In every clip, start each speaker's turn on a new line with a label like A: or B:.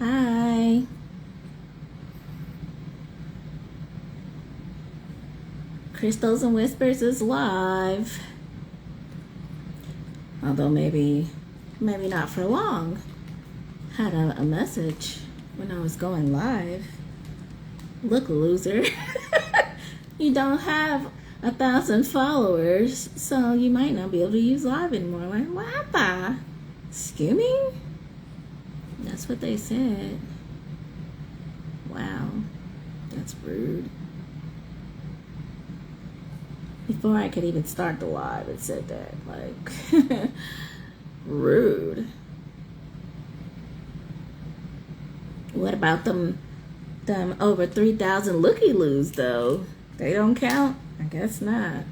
A: Hi. Crystals and Whispers is live. Although maybe not for long. Had a message when I was going live. Look, loser. You don't have 1,000 followers, so you might not be able to use live anymore. Like, what the? Skimming? That's what they said. Wow. That's rude. Before I could even start the live, it said that. Like, rude. What about them over 3,000 looky-loos, though? They don't count? I guess not.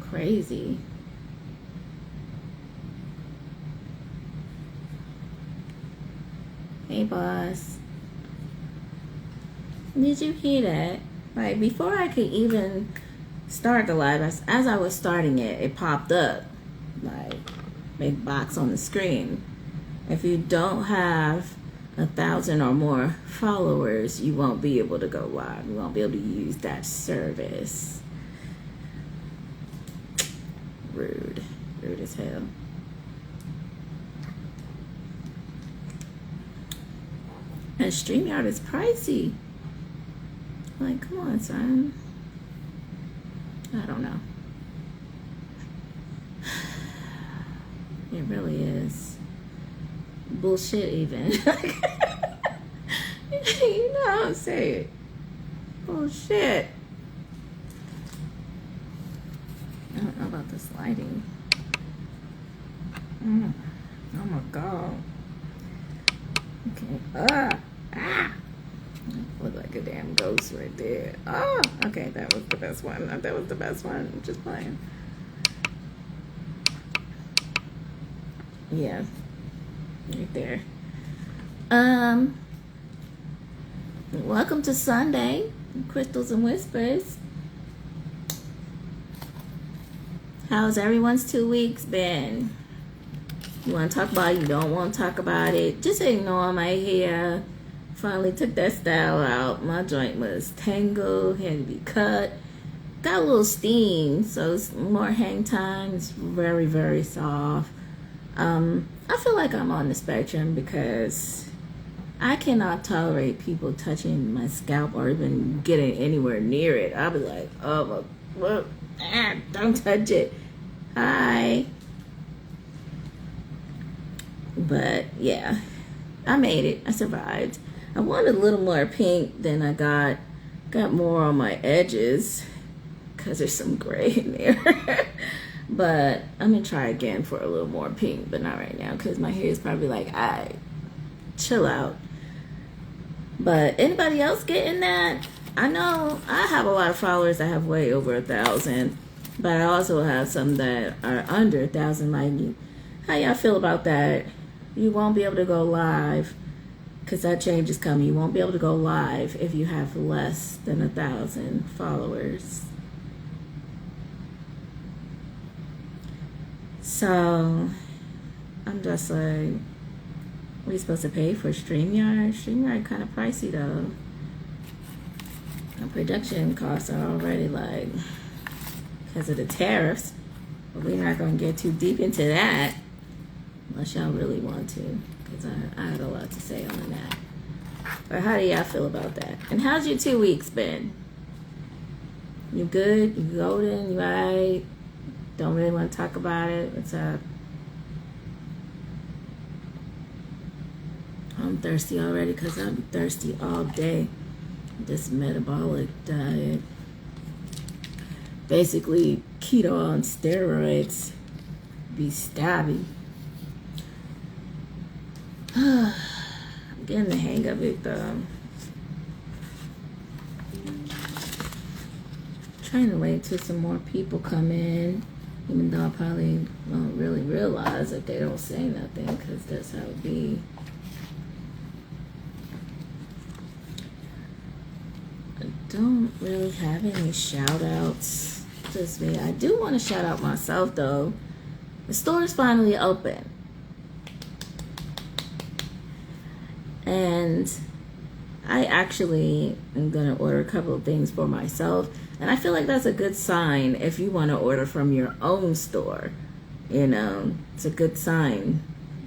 A: Crazy. Hey, boss. Did you hear that? Like, before I could even start the live, as I was starting it, it popped up. Like, big box on the screen. If you don't have 1,000 or more followers, you won't be able to go live. You won't be able to use that service. Rude. Rude as hell. And StreamYard is pricey. Like, come on, son. I don't know. It really is. Bullshit, even. You know how to say it. Bullshit. I don't know about this lighting. Oh my god. Okay. Look like a damn ghost right there. Oh, okay, that was the best one. That was the best one. I'm just playing. Yeah. Right there. Welcome to Sunday, Crystals and Whispers. How's everyone's 2 weeks been? You want to talk about it? You don't want to talk about it? Just ignore my hair. Finally took that style out. My joint was tangled, had to be cut. Got a little steam, so it's more hang time. It's very, very soft. I feel like I'm on the spectrum because I cannot tolerate people touching my scalp or even getting anywhere near it. I'll be like, oh, well, don't touch it. Hi. But yeah, I made it. I survived. I wanted a little more pink than I got. Got more on my edges because there's some gray in there. But I'm going to try again for a little more pink, but not right now because my hair is probably like, all right, chill out. But anybody else getting that? I know I have a lot of followers that have way over 1,000, but I also have some that are under 1,000 like you. How y'all feel about that? You won't be able to go live because that change is coming. You won't be able to go live if you have less than 1,000 followers. So I'm just like, what are you supposed to pay for StreamYard? StreamYard kind of pricey though. And production costs are already like, because of the tariffs. But we're not going to get too deep into that unless y'all really want to, because I had a lot to say on that. But how do y'all feel about that? And how's your 2 weeks been? You good? You golden? You alright? Don't really want to talk about it? What's up? I'm thirsty already because I'm thirsty all day. This metabolic diet. Basically, keto on steroids. Be stabby. I'm getting the hang of it though. Trying to wait till some more people come in. Even though I probably won't really realize if they don't say nothing, because that's how it be. I don't really have any shout outs. Just me. I do want to shout out myself though. The store is finally open. And I actually am going to order a couple of things for myself. And I feel like that's a good sign if you want to order from your own store. You know, it's a good sign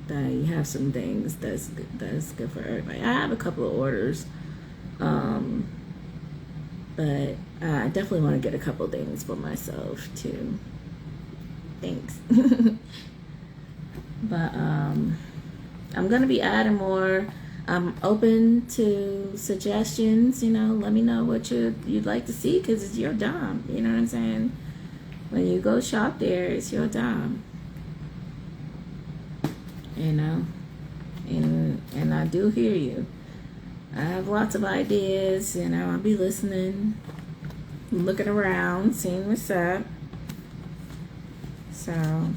A: that you have some things that's good for everybody. I have a couple of orders. But I definitely want to get a couple things for myself too. Thanks. But I'm going to be adding more. I'm open to suggestions, you know, let me know what you'd like to see, because it's your dime, you know what I'm saying? When you go shop there, it's your dime, you know, and I do hear you. I have lots of ideas, you know, I'll be listening, looking around, seeing what's up, so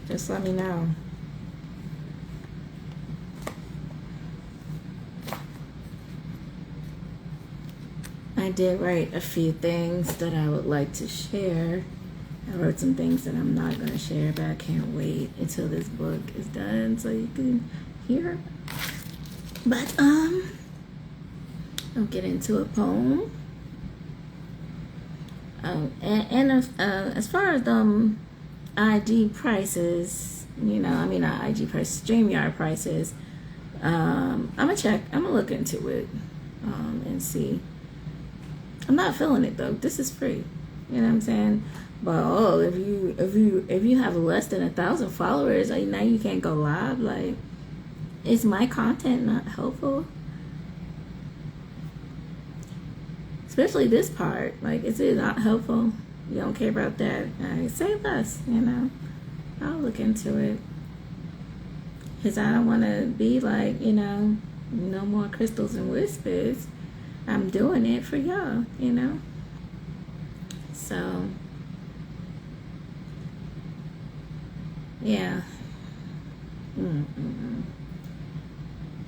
A: just let me know. I did write a few things that I would like to share. I wrote some things that I'm not going to share, but I can't wait until this book is done so you can hear. But I'll get into a poem. As far as IG prices, you know, I mean not IG prices, StreamYard prices. I'm gonna look into it and see. I'm not feeling it though. This is free. You know what I'm saying? But if you have less than 1,000 followers, like now you can't go live. Like, is my content not helpful? Especially this part. Like, is it not helpful? You don't care about that? Say less. You know, I'll look into it. Cause I don't want to be like, you know, no more crystals and whispers. I'm doing it for y'all, you know. So, yeah.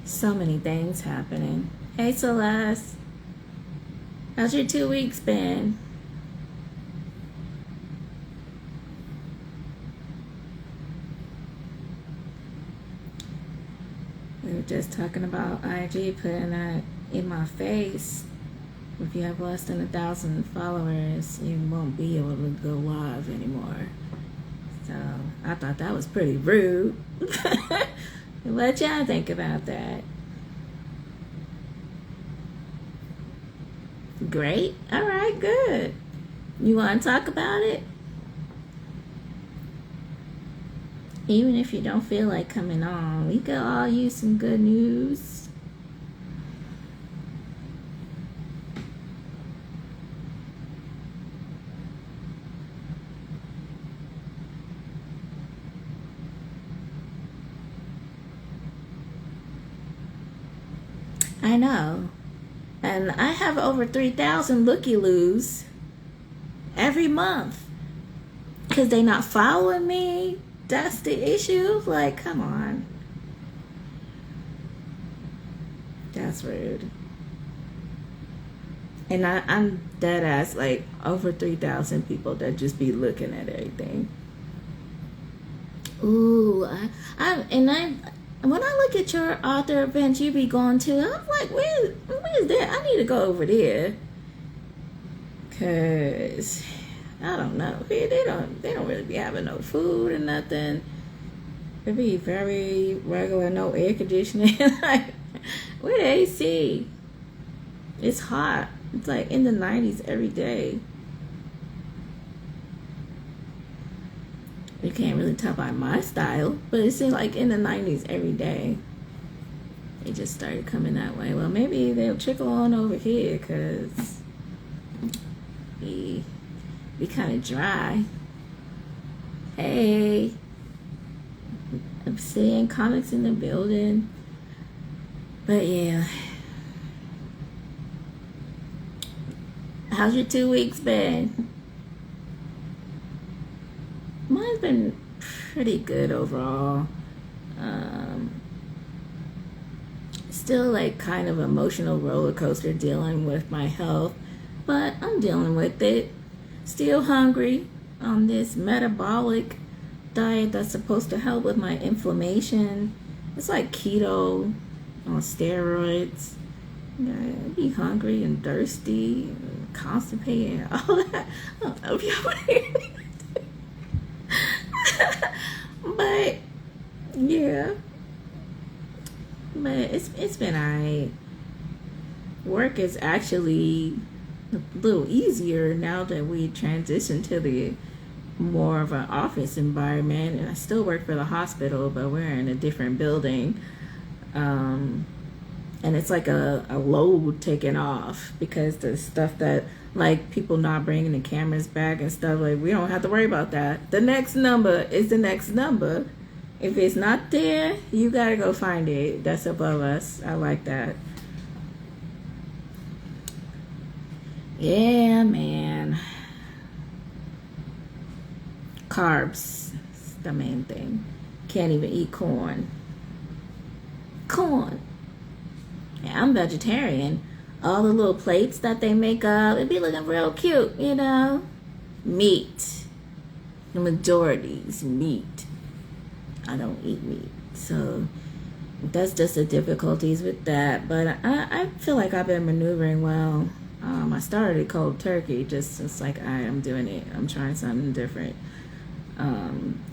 A: So many things happening. Hey, Celeste. How's your 2 weeks been? We were just talking about IG putting that in my face. If you have less than 1,000 followers, you won't be able to go live anymore. So I thought that was pretty rude. What y'all think about that? Great. All right, good. You want to talk about it? Even if you don't feel like coming on, we could all use some good news. I know. And I have over 3,000 looky-loos every month. Because they not following me. That's the issue. Like, come on. That's rude. And I'm dead ass, like, over 3,000 people that just be looking at everything. Ooh, when I look at your author events you be going to, I'm like, where is that? I need to go over there. Cause I don't know. They don't really be having no food or nothing. It be very regular, no air conditioning. Like, where the AC? It's hot. It's like in the 90s every day. You can't really tell by my style, but it seems like in the 90s every day. They just started coming that way. Well, maybe they'll trickle on over here because be kind of dry. Hey, Obsidian Comics in the building. But yeah. How's your 2 weeks been? Mine's been pretty good overall. Still like kind of emotional roller coaster dealing with my health, but I'm dealing with it. Still hungry on this metabolic diet that's supposed to help with my inflammation. It's like keto on steroids. I'd be hungry and thirsty and constipated and all that. I don't know if y'all want to hear me. But yeah. But it's been alright. Work is actually a little easier now that we transitioned to the more of an office environment. And I still work for the hospital, but we're in a different building. And it's like a load taken off because the stuff that, like, people not bringing the cameras back and stuff, like, we don't have to worry about that. The next number is the next number. If it's not there, you gotta go find it. That's above us. I like that. Yeah, man. Carbs is the main thing. Can't even eat corn. Yeah, I'm vegetarian. All the little plates that they make up, it'd be looking real cute, you know? Meat. The majority is meat. I don't eat meat. So that's just the difficulties with that. But I feel like I've been maneuvering well. I started cold turkey, just it's like I am doing it. I'm trying something different.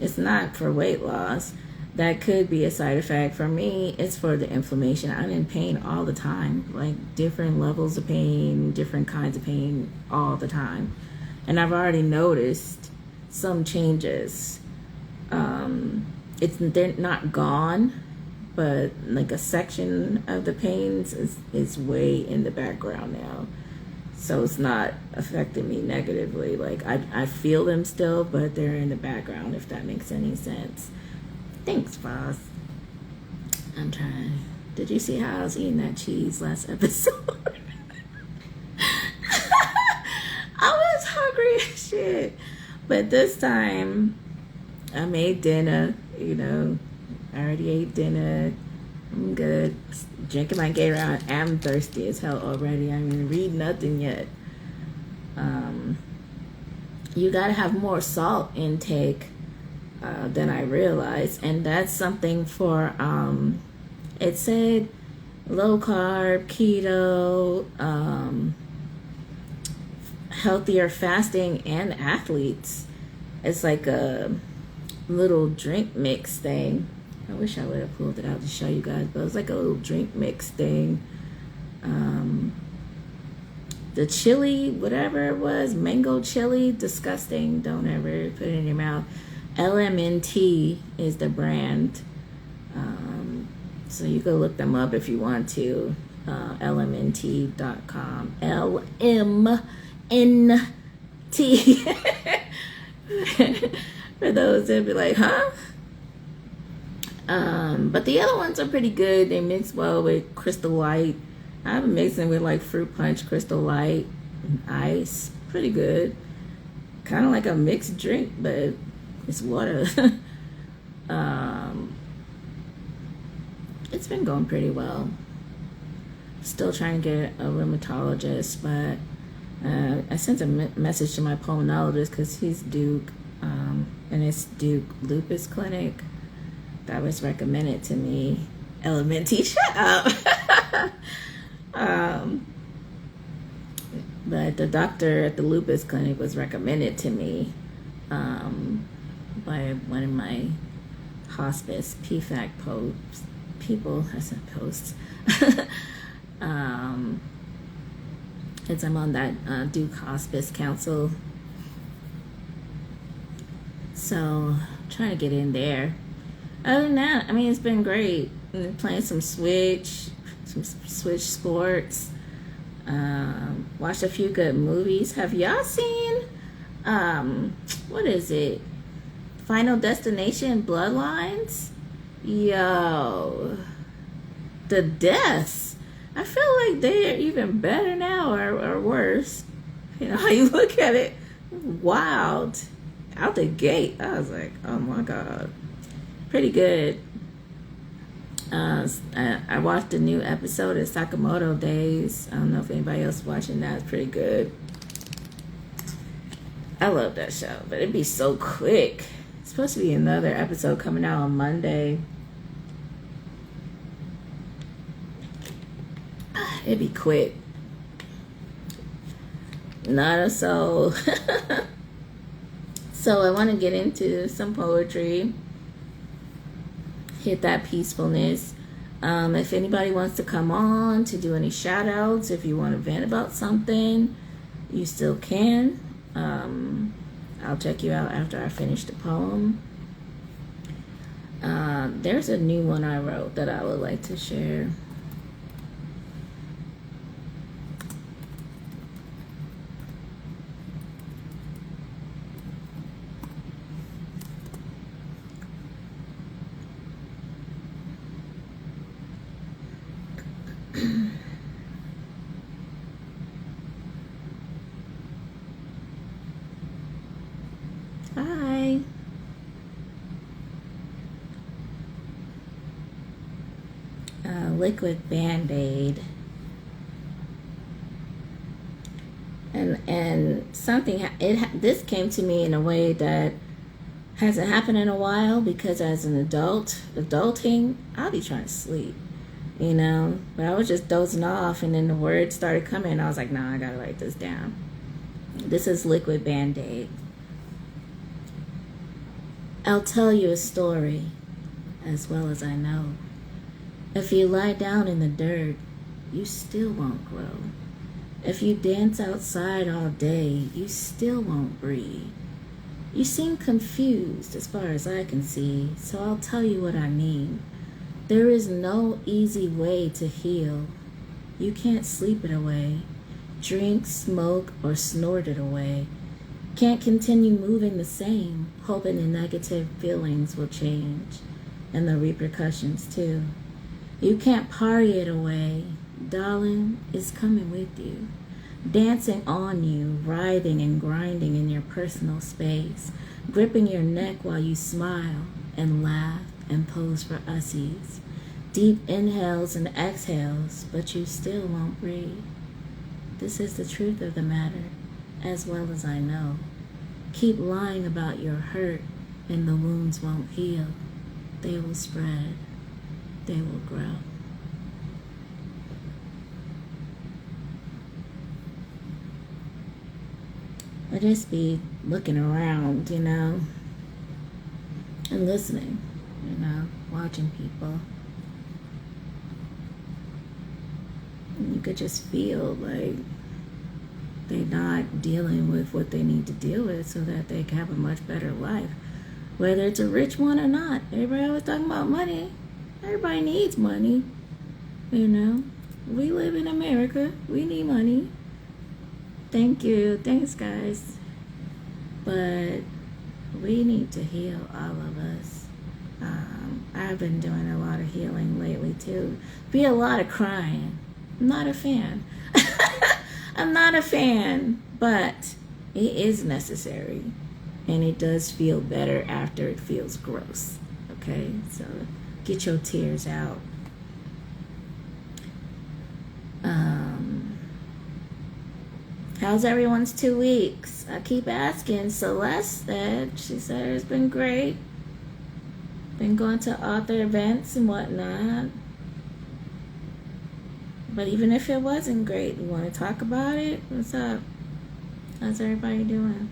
A: It's not for weight loss. That could be a side effect. For me, it's for the inflammation. I'm in pain all the time, like different levels of pain, different kinds of pain all the time. And I've already noticed some changes. They're not gone, but like a section of the pains is way in the background now. So it's not affecting me negatively. Like I feel them still, but they're in the background, if that makes any sense. Thanks, boss. I'm trying. Did you see how I was eating that cheese last episode? I was hungry as shit. But this time, I made dinner, you know. I already ate dinner. I'm good. Drinking my Gatorade. I'm thirsty as hell already. I mean, read nothing yet. You gotta have more salt intake than I realized, and that's something for it said low carb, keto, healthier fasting, and athletes. It's like a little drink mix thing. I wish I would have pulled it out to show you guys, but it was like a little drink mix thing. The chili, whatever it was, mango chili, disgusting. Don't ever put it in your mouth. LMNT is the brand. So you can look them up if you want to. LMNT.com. LMNT. For those that be like, huh? But the other ones are pretty good. They mix well with Crystal Light. I've been mixing with like Fruit Punch, Crystal Light, and ice. Pretty good. Kind of like a mixed drink, but it's water. It's been going pretty well. Still trying to get a rheumatologist, but I sent a message to my pulmonologist because he's Duke, and it's Duke Lupus Clinic. That was recommended to me. LMNT, shut up. But the doctor at the lupus clinic was recommended to me by one of my hospice PFAC people. I said posts. Because I'm on that Duke Hospice Council. So, trying to get in there. Other than that, I mean, it's been great. Playing some Switch sports. Watched a few good movies. Have y'all seen, what is it? Final Destination Bloodlines? Yo, the deaths. I feel like they're even better now or worse. You know, how you look at it. Wild. Out the gate. I was like, oh my God. Pretty good. I watched a new episode of Sakamoto Days. I don't know if anybody else is watching that. It's pretty good. I love that show, but it'd be so quick. supposed to be another episode coming out on Monday. It'd be quick. Not a soul. So I want to get into some poetry. Hit that peacefulness. If anybody wants to come on to do any shout outs, if you want to vent about something, you still can. I'll check you out after I finish the poem. There's a new one I wrote that I would like to share. Hi. Liquid Band-Aid. And something, this came to me in a way that hasn't happened in a while, because as an adulting, I'll be trying to sleep, you know, but I was just dozing off, and then the words started coming, and I was like, nah, I gotta write this down. This is Liquid Band-Aid. I'll tell you a story as well as I know. If you lie down in the dirt, you still won't grow. If you dance outside all day, you still won't breathe. You seem confused as far as I can see, so I'll tell you what I mean. There is no easy way to heal. You can't sleep it away, drink, smoke, or snort it away. Can't continue moving the same, hoping the negative feelings will change, and the repercussions too. You can't party it away. Darling, it's coming with you, dancing on you, writhing and grinding in your personal space, gripping your neck while you smile and laugh and pose for ussies. Deep inhales and exhales, but you still won't breathe. This is the truth of the matter, as well as I know. Keep lying about your hurt, and the wounds won't heal. They will spread. They will grow. I just be looking around, you know, and listening, you know, watching people. And you could just feel like they're not dealing with what they need to deal with so that they can have a much better life. Whether it's a rich one or not. Everybody always talking about money. Everybody needs money. You know, we live in America. We need money. Thank you. Thanks, guys. But we need to heal, all of us. I've been doing a lot of healing lately, too. Be a lot of crying. I'm not a fan. I'm not a fan, but it is necessary. And it does feel better after it feels gross. Okay? So get your tears out. How's everyone's 2 weeks? I keep asking. Celeste said, she said it's been great. Been going to author events and whatnot. But even if it wasn't great, you want to talk about it? What's up? How's everybody doing?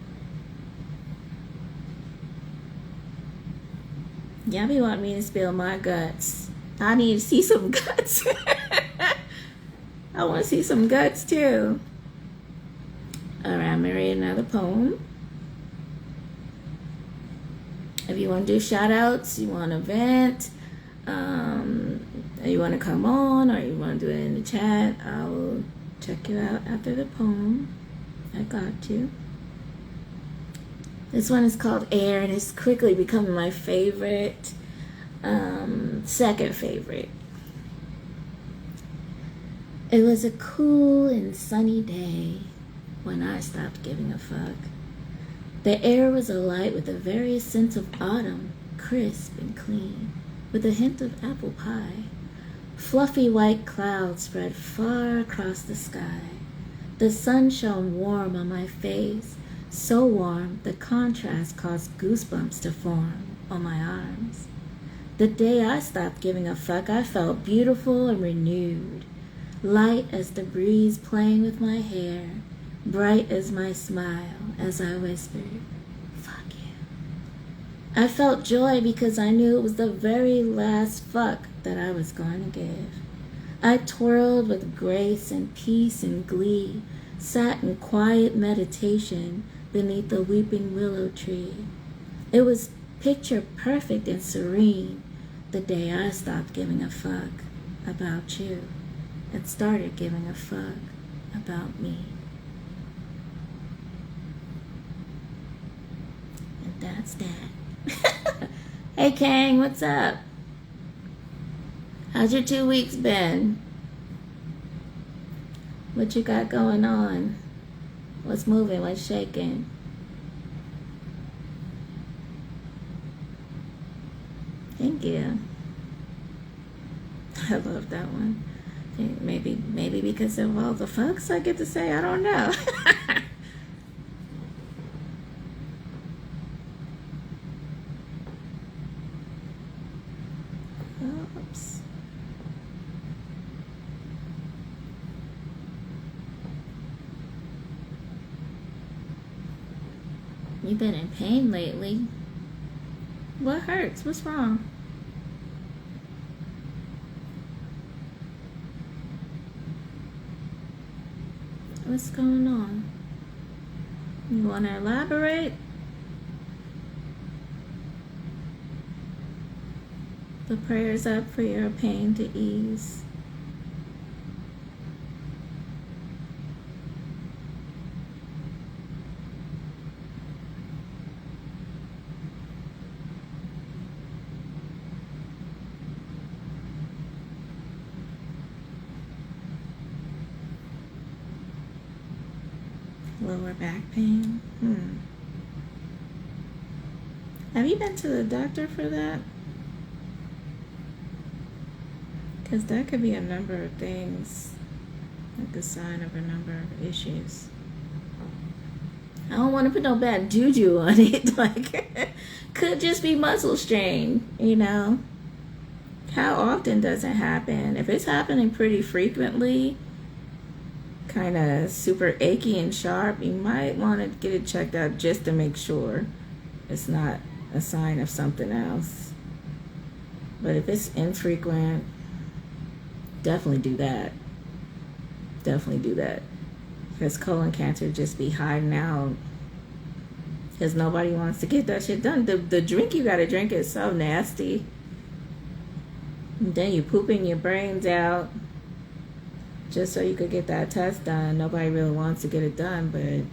A: Y'all be wanting me to spill my guts. I need to see some guts. I want to see some guts too. All right, I'm gonna read another poem. If you want to do shout outs, you want to vent, you want to come on, or you want to do it in the chat, I will check you out after the poem. I got you. This one is called Air, and it's quickly becoming my favorite, second favorite. It was a cool and sunny day when I stopped giving a fuck. The air was alight with a various sense of autumn, crisp and clean, with a hint of apple pie. Fluffy white clouds spread far across the sky. The sun shone warm on my face, So warm, the contrast caused goosebumps to form on my arms. The day I stopped giving a fuck, I felt beautiful and renewed, light as the breeze playing with my hair, bright as my smile as I whispered, fuck you. I felt joy because I knew it was the very last fuck that I was going to give. I twirled with grace and peace and glee, sat in quiet meditation beneath the weeping willow tree. It was picture perfect and serene the day I stopped giving a fuck about you and started giving a fuck about me. And that's that. Hey Kang, what's up? How's your 2 weeks been? What you got going on? What's moving? What's shaking? Thank you. I love that one. Maybe because of all the fucks I get to say, I don't know. Oops. You've been in pain lately. What hurts? What's wrong? What's going on? You want to elaborate? The prayers up for your pain to ease. Lower back pain. Have you been to the doctor for that? Because that could be a number of things, like a sign of a number of issues. I don't want to put no bad juju on it. Like, could just be muscle strain, you know? How often does it happen? If it's happening pretty frequently, kind of super achy and sharp, you might want to get it checked out just to make sure it's not a sign of something else. But if it's infrequent, definitely do that. Definitely do that. Because colon cancer just be hiding out. Because nobody wants to get that shit done. The drink you gotta drink is so nasty. And then you pooping your brains out just so you could get that test done. Nobody really wants to get it done, but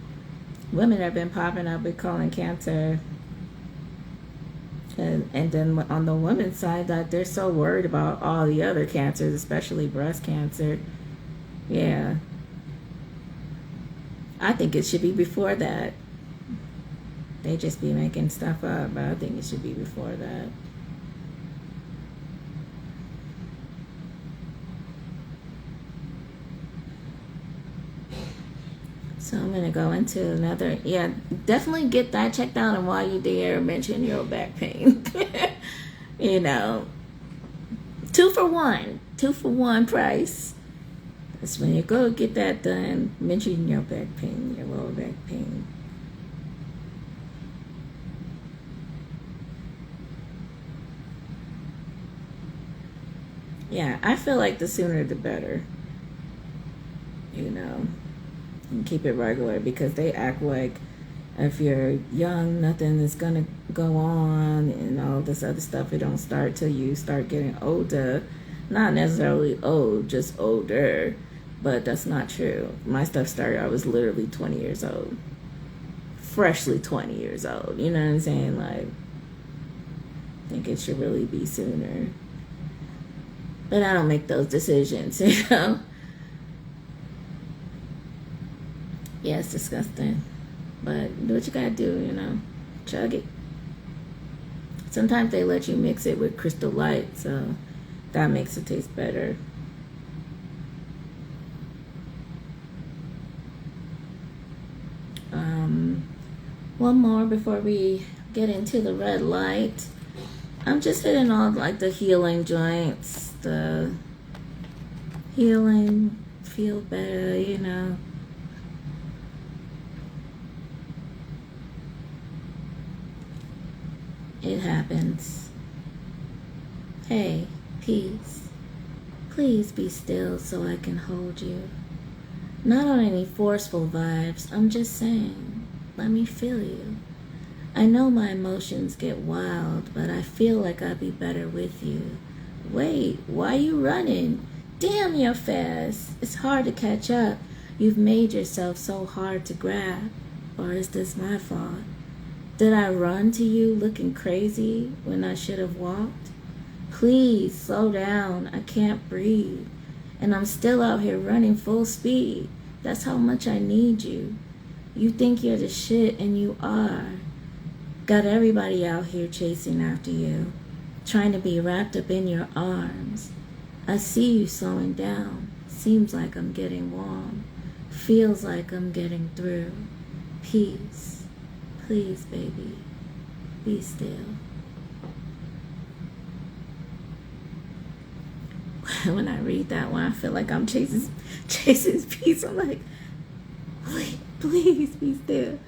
A: women have been popping up with colon cancer. And then on the women's side, that they're so worried about all the other cancers, especially breast cancer. Yeah. I think it should be before that. They just be making stuff up, but I think it should be before that. So I'm going to go into another, definitely get that checked out. And while you're there, mention your back pain. You know, 2 for 1. 2 for 1 price. That's when you go get that done. Mention your back pain, your lower back pain. Yeah, I feel like the sooner the better. You know. And keep it regular, because they act like if you're young, nothing is gonna go on and all this other stuff. It don't start till you start getting older. Not necessarily old, just older, but that's not true. My stuff started, I was literally 20 years old, freshly 20 years old. You know what I'm saying? Like, I think it should really be sooner, but I don't make those decisions, you know. Yeah, it's disgusting. But do what you gotta do, you know. Chug it. Sometimes they let you mix it with Crystal Light, so that makes it taste better. One more before we get into the red light. I'm just hitting all like the healing joints, the healing, feel better, you know. It happens. Hey, peace. Please be still so I can hold you. Not on any forceful vibes, I'm just saying, let me feel you. I know my emotions get wild, but I feel like I'd be better with you. Wait, why you running? Damn, you're fast. It's hard to catch up. You've made yourself so hard to grab. Or is this my fault? Did I run to you looking crazy when I should have walked? Please, slow down. I can't breathe. And I'm still out here running full speed. That's how much I need you. You think you're the shit, and you are. Got everybody out here chasing after you, trying to be wrapped up in your arms. I see you slowing down. Seems like I'm getting warm. Feels like I'm getting through. Peace. Please, baby, be still. When I read that one, I feel like I'm chasing peace. I'm like, please be still.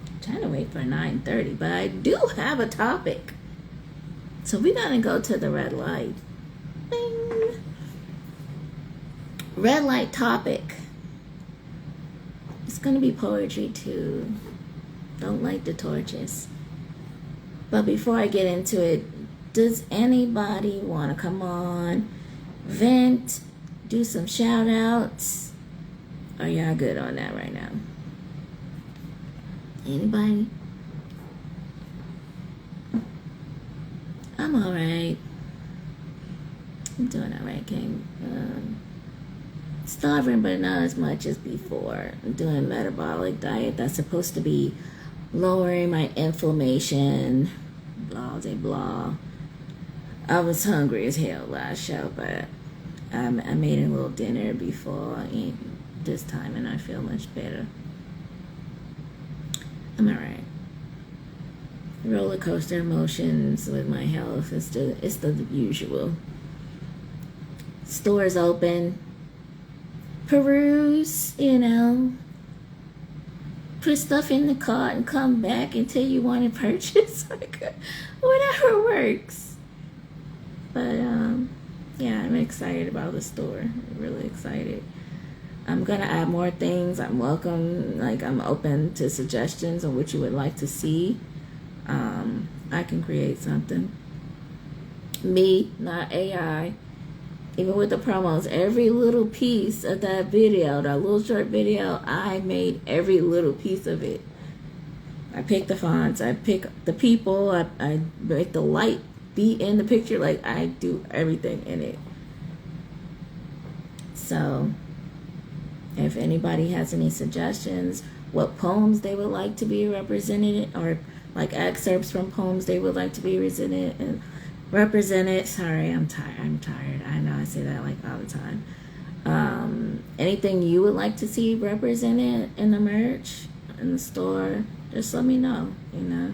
A: I'm trying to wait for 9:30, but I do have a topic. So we're gonna go to the red light. Bing. Red light topic. It's gonna be poetry too. Don't light the torches. But before I get into it, does anybody want to come on, vent, do some shout outs? Are y'all good on that right now? Anybody? I'm alright. I'm doing alright, King. Starving, but not as much as before. I'm doing a metabolic diet that's supposed to be lowering my inflammation, blah, blah, blah. I was hungry as hell last show, but I made a little dinner before I eat this time, and I feel much better. I'm alright. Roller coaster emotions with my health. It's the usual. Stores open. Peruse, you know. Put stuff in the cart and come back until you want to purchase. Like, whatever works. But yeah, I'm excited about the store. I'm really excited. I'm gonna add more things. I'm welcome. Like, I'm open to suggestions on what you would like to see. I can create something. Me, not AI. Even with the promos, every little piece of that video, that little short video, I made every little piece of it. I pick the fonts, I pick the people, I make the light be in the picture. Like, I do everything in it. So, if anybody has any suggestions, what poems they would like to be represented, or like excerpts from poems they would like to be represented. Sorry, I'm tired. I know I say that like all the time. Anything you would like to see represented in the merch, in the store, just let me know, you know.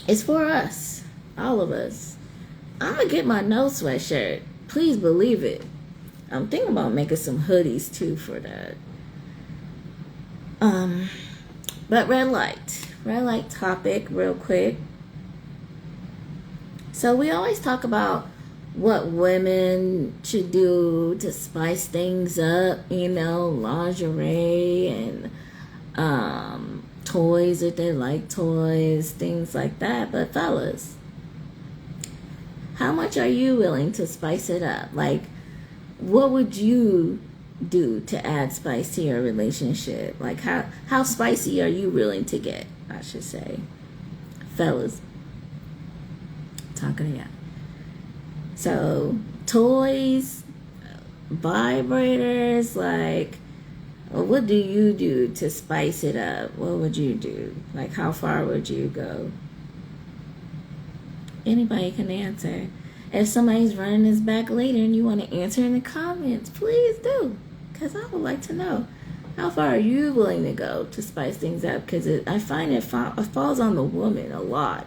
A: It's for us, all of us. I'm gonna get my no sweatshirt. Please believe it. I'm thinking about making some hoodies too for that. But red light topic real quick. So we always talk about what women should do to spice things up, you know, lingerie and toys if they like toys, things like that. But fellas, how much are you willing to spice it up? Like, what would you do to add spice to your relationship? Like, how spicy are you willing to get, I should say. Fellas, talking to you. So, toys, vibrators, like, what do you do to spice it up? What would you do? Like, how far would you go? Anybody can answer. If somebody's running this back later and you want to answer in the comments, please do. Because I would like to know. How far are you willing to go to spice things up? Because I find it falls on the woman a lot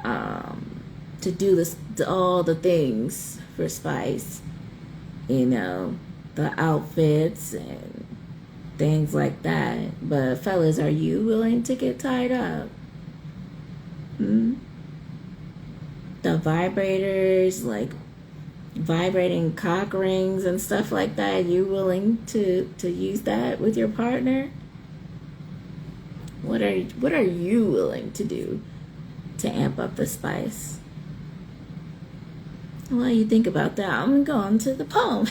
A: to do all the things for spice. You know, the outfits and things like that. But fellas, are you willing to get tied up? The vibrators, like vibrating cock rings and stuff like that, you willing to use that with your partner? What are you willing to do to amp up the spice? While you think about that, I'm going to the poem.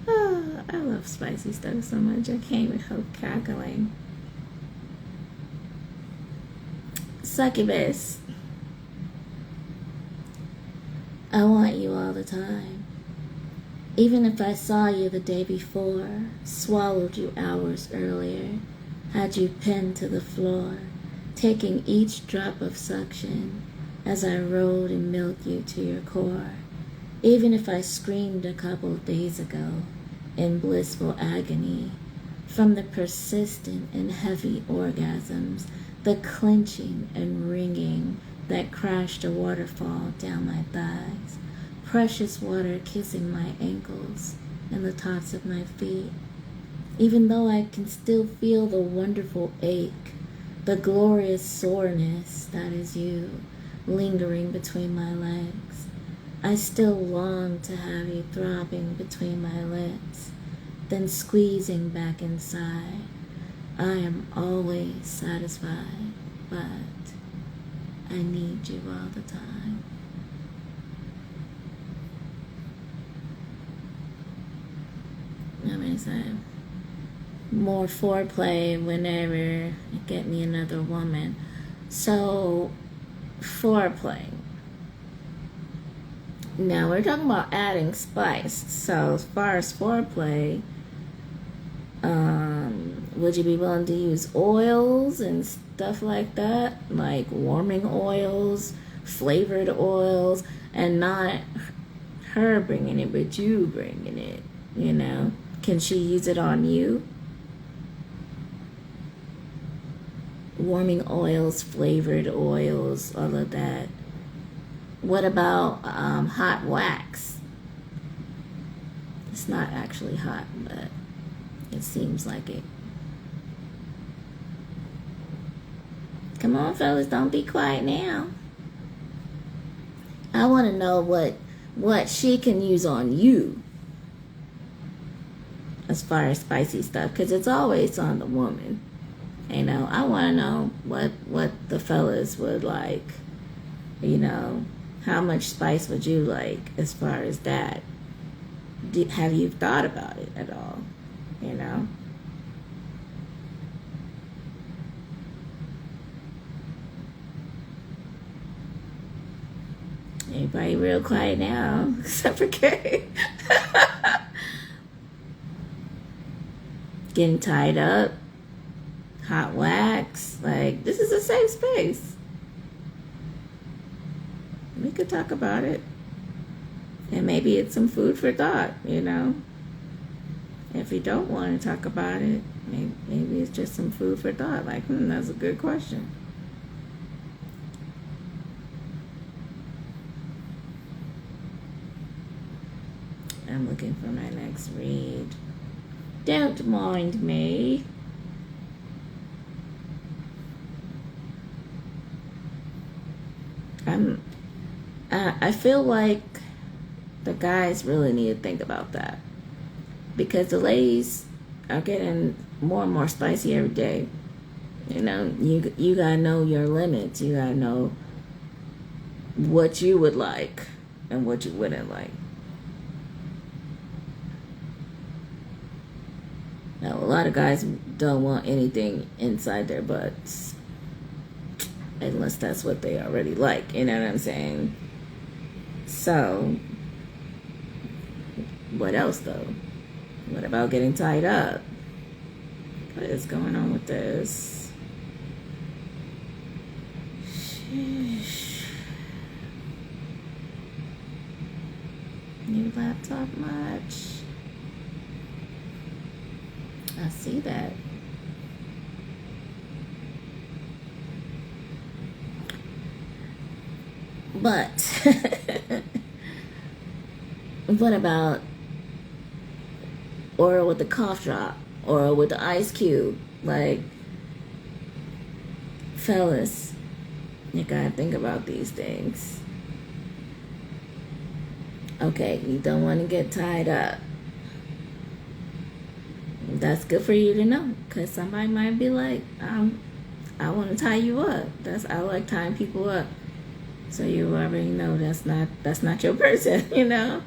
A: Oh, I love spicy stuff so much. I can't even help cackling. Succubus. I want you all the time. Even if I saw you the day before, swallowed you hours earlier, had you pinned to the floor, taking each drop of suction as I rode and milked you to your core. Even if I screamed a couple of days ago in blissful agony from the persistent and heavy orgasms, the clenching and ringing that crashed a waterfall down my thighs, precious water kissing my ankles and the tops of my feet. Even though I can still feel the wonderful ache, the glorious soreness that is you, lingering between my legs, I still long to have you throbbing between my lips, then squeezing back inside. I am always satisfied, but I need you all the time. That makes sense. More foreplay whenever you get me another woman. So, foreplay. Now, we're talking about adding spice. So, as far as foreplay, would you be willing to use oils and stuff like that? Like warming oils, flavored oils, and not her bringing it, but you bringing it, you know? Can she use it on you? Warming oils, flavored oils, all of that. What about hot wax? It's not actually hot, but it seems like it. Come on, fellas, don't be quiet now. I want to know what she can use on you as far as spicy stuff, because it's always on the woman. You know, I want to know what the fellas would like. You know, how much spice would you like as far as that? Have you thought about it at all? You know? Everybody real quiet now, except for Kay. Getting tied up, hot wax. Like, this is a safe space. We could talk about it. And maybe it's some food for thought, you know? If you don't want to talk about it, maybe it's just some food for thought. Like, that's a good question. I'm looking for my next read. Don't mind me. I feel like the guys really need to think about that, because the ladies are getting more and more spicy every day. You know, you gotta know your limits. You gotta know what you would like and what you wouldn't like. Now, a lot of guys don't want anything inside their butts, unless that's what they already like. You know what I'm saying? So, what else though? What about getting tied up? What is going on with this? Sheesh. your laptop much. I see that. But what about oral with the cough drop, oral with the ice cube? Like, fellas, you gotta think about these things. Okay, you don't want to get tied up. That's good for you to know, because somebody might be like, I want to tie you up. I like tying people up. So you already know that's not your person, you know.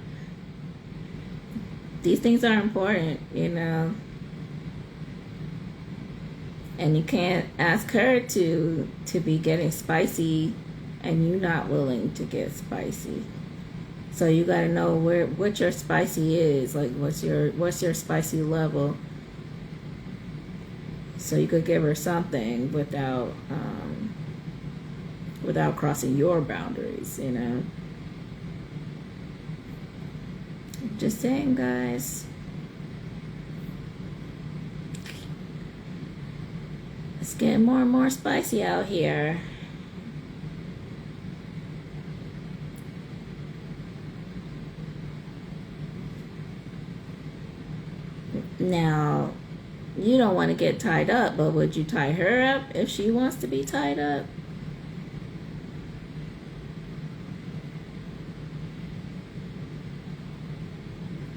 A: These things are important, you know. And you can't ask her to be getting spicy and you not willing to get spicy. So you got to know what your spicy is, like what's your spicy level. So you could give her something without crossing your boundaries, you know. Just saying, guys. It's getting more and more spicy out here. Now, you don't want to get tied up, but would you tie her up if she wants to be tied up?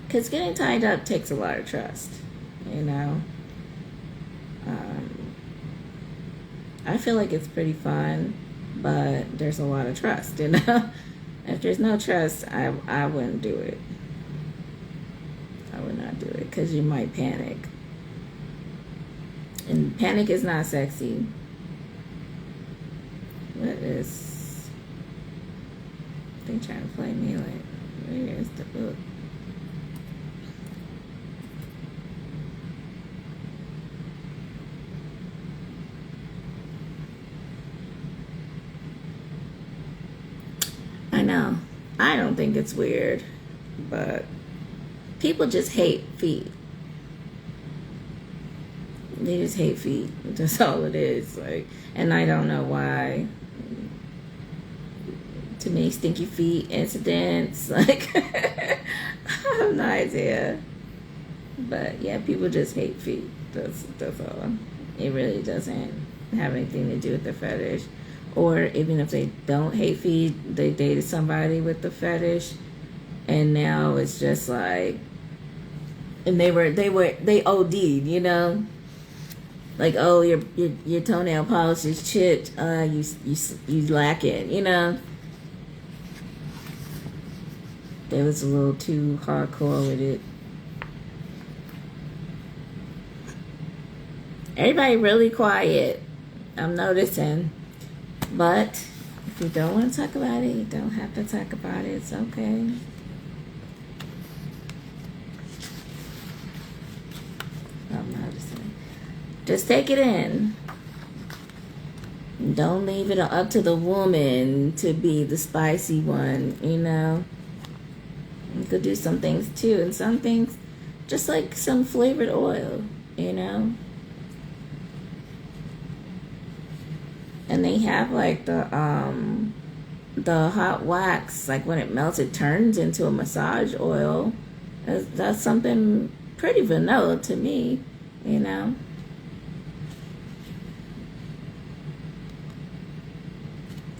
A: Because getting tied up takes a lot of trust, you know. I feel like it's pretty fun, but there's a lot of trust, you know. If there's no trust, I wouldn't do it. I would not do it, because you might panic. And panic is not sexy. What is... They trying to play me like... Where is the book? I know. I don't think it's weird, but people just hate feet. They just hate feet. That's all it is. Like, and I don't know why. Too many stinky feet incidents. Like, I have no idea. But yeah, people just hate feet. That's all. It really doesn't have anything to do with the fetish. Or even if they don't hate feet, they dated somebody with the fetish, and now it's just like, and they OD'd, you know, like, oh, your toenail polish is chipped, you lack it, you know. They was a little too hardcore with it. Everybody really quiet, I'm noticing. But if you don't want to talk about it, you don't have to talk about it. It's okay. I'm noticing. Just take it in. Don't leave it up to the woman to be the spicy one, you know. You could do some things too. And some things, just like some flavored oil, you know. And they have like the hot wax, like when it melts, it turns into a massage oil. That's something pretty vanilla to me, you know.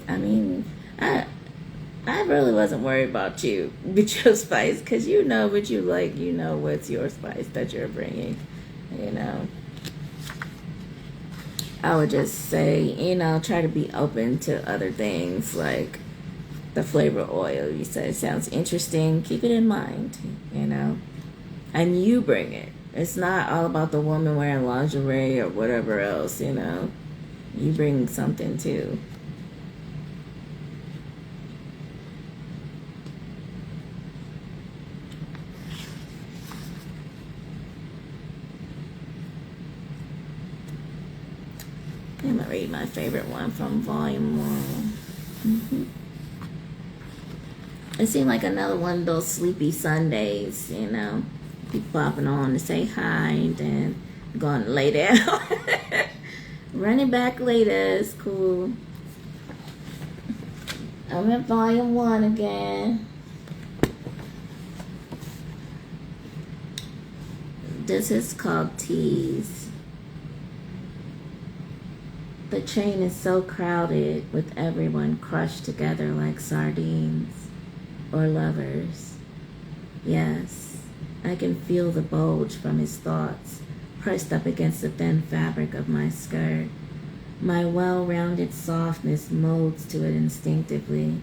A: I mean, I really wasn't worried about you with your spice, because you know what you like, you know what's your spice that you're bringing, you know. I would just say, you know, try to be open to other things like the flavor oil. You said it sounds interesting. Keep it in mind, you know. And you bring it. It's not all about the woman wearing lingerie or whatever else, you know. You bring something too. I'm going to read my favorite one from Volume 1. It seemed like another one of those sleepy Sundays, you know. Keep popping on to say hi and then going to lay down. Running back later is cool. I'm at volume 1 again. This is called Tease. The train is so crowded with everyone crushed together like sardines or lovers. Yes, I can feel the bulge from his thoughts pressed up against the thin fabric of my skirt. My well-rounded softness molds to it instinctively.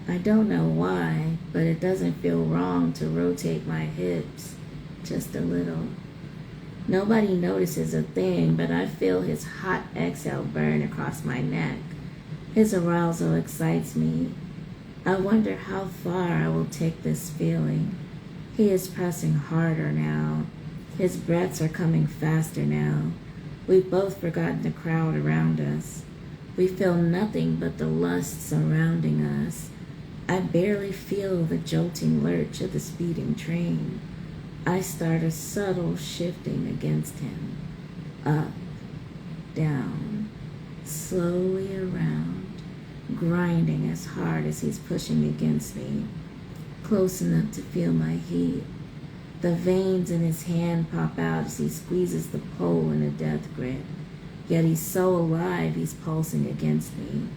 A: I don't know why, but it doesn't feel wrong to rotate my hips just a little. Nobody notices a thing, but I feel his hot exhale burn across my neck. His arousal excites me. I wonder how far I will take this feeling. He is pressing harder now. His breaths are coming faster now. We've both forgotten the crowd around us. We feel nothing but the lust surrounding us. I barely feel the jolting lurch of the speeding train. I start a subtle shifting against him. Up, down, slowly around, grinding as hard as he's pushing against me, close enough to feel my heat. The veins in his hand pop out as he squeezes the pole in a death grip. Yet he's so alive he's pulsing against me,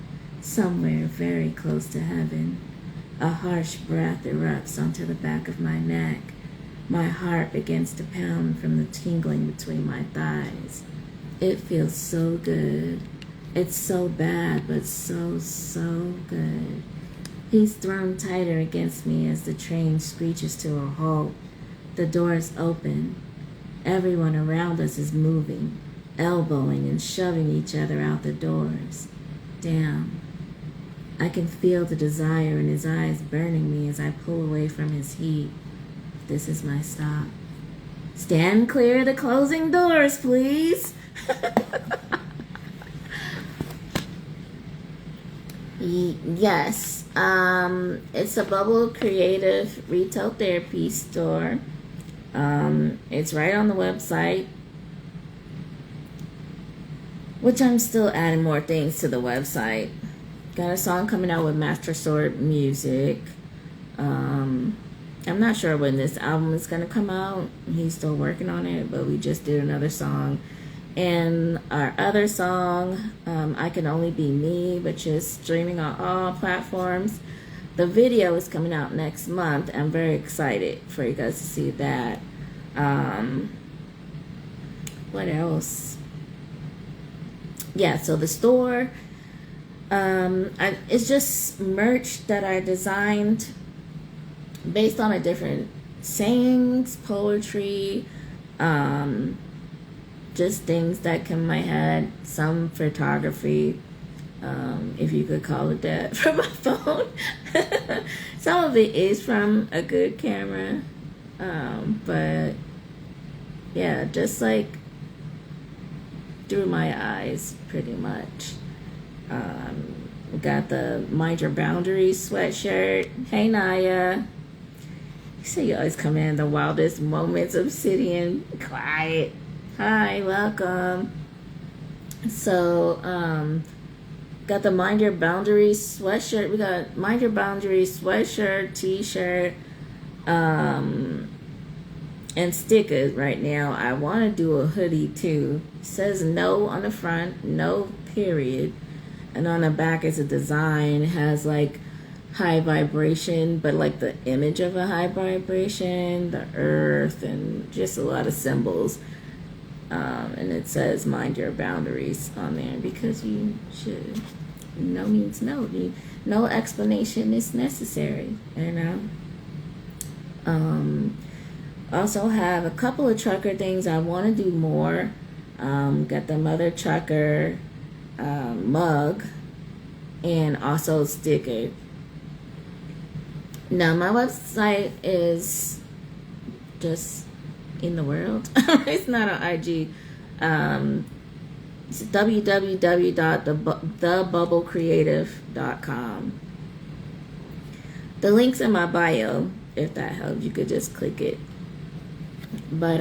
A: somewhere very close to heaven. A harsh breath erupts onto the back of my neck. My heart begins to pound from the tingling between my thighs. It feels so good. It's so bad, but so, so good. He's thrown tighter against me as the train screeches to a halt. The doors open. Everyone around us is moving, elbowing and shoving each other out the doors. Damn. I can feel the desire in his eyes burning me as I pull away from his heat. This is my stop. Stand clear of the closing doors, please. Yes. It's a Bubble Creative Retail Therapy store. It's right on the website, which I'm still adding more things to the website. Got a song coming out with Master Sword Music. I'm not sure when this album is going to come out. He's still working on it, but we just did another song. And our other song, I Can Only Be Me, which is streaming on all platforms. The video is coming out next month. I'm very excited for you guys to see that. What else? Yeah, so the store, it's just merch that I designed based on a different sayings, poetry, just things that come in my head, some photography, if you could call it that, from my phone. Some of it is from a good camera, but yeah, just like through my eyes, pretty much. We got the Mind Your Boundaries sweatshirt. Hey, Naya. You say you always come in the wildest moments, Obsidian. Quiet. Hi, welcome. So, got the Mind Your Boundaries sweatshirt. We got Mind Your Boundaries sweatshirt, t-shirt, and stickers right now. I want to do a hoodie too. It says no on the front, no period. And on the back is a design. It has like high vibration, but like the image of a high vibration, the earth, and just a lot of symbols. And it says mind your boundaries on there because you should. No means no. No explanation is necessary, you know. Also have a couple of trucker things. I want to do more. Got the Mother Trucker mug and also sticker. Now my website is just in the world. It's not on IG. It's www.thebubblecreative.com. The link's in my bio. If that helps, you could just click it. But